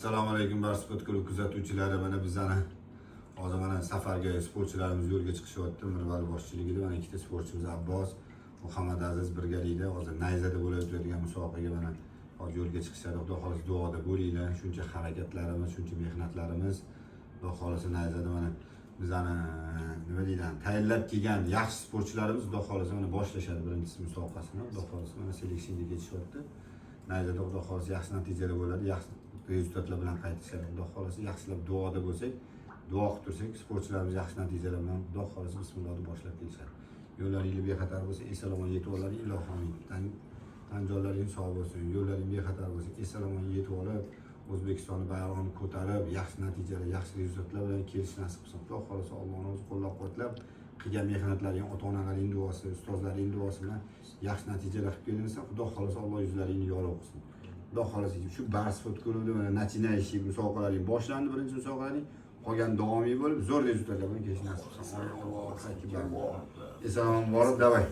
Assalomu alaykum bar sport klubi kuzatuvchilari. Mana bizani hozir mana safarga sportchilarimiz yo'lga chiqishyapti. Mirval boshchiligida mana ikkita sportchimiz Abbos, Muhammad Aziz birgalikda hozir Nayzada bo'layotgan musobaqaga mana hozir yo'lga chiqishadi. Xudo xohlasa duoda bo'linglar. Shuncha harakatlarimiz, shuncha mehnatlarimiz Xudo xohlasa Nayzada mana bizani nima deydi, tayyorlab kelgan yaxshi sportchilarimiz Xudo xohlasa mana boshlashadi birinchi musobaqasini. Xudo xohlasa mana seleksiyaga ketishyapti. Nayzada Xudo xohlasa yaxshi natijalar bo'ladi. Yaxshi rezultatlar bilan qaytishadi. Xudo xohlasa yaxshilab duoda bo'lsak, duo qilib tursak, sportchilarimiz yaxshi natijalar bilan Xudo xohlasa bismillohni boshlab kelishadi. Yo'llaringiz bexatar bo'lsa, eson-omon yetib olaring, ilohim. Tan joylaringiz sog' bo'lsin. Yo'llaringiz bexatar bo'lsa, eson-omon yetib olib, O'zbekistonni bayrog'ini ko'tarib, yaxshi natijalar, yaxshi rezultatlar bilan kelish nasib qilsin. Xudo xohlasa Allohning o'zi qo'llab-quvvatlab, qilgan mehnatlaring, ota-onalaring duosi, ustozlaring duosi bilan yaxshi natijalar qilib kelinsa, Xudo xohlasa Alloh yuzlaringni yorug' qilsin. Xudo xohlasa shu bar sport klubida mana начинающий musobaqalaring boshlandi, birinchi musobaqalaring qolgan davomiy bo'lib, zo'r rezultatlar bilan kelish nasib qilsin. Alloh akbar. Eson borib, davay.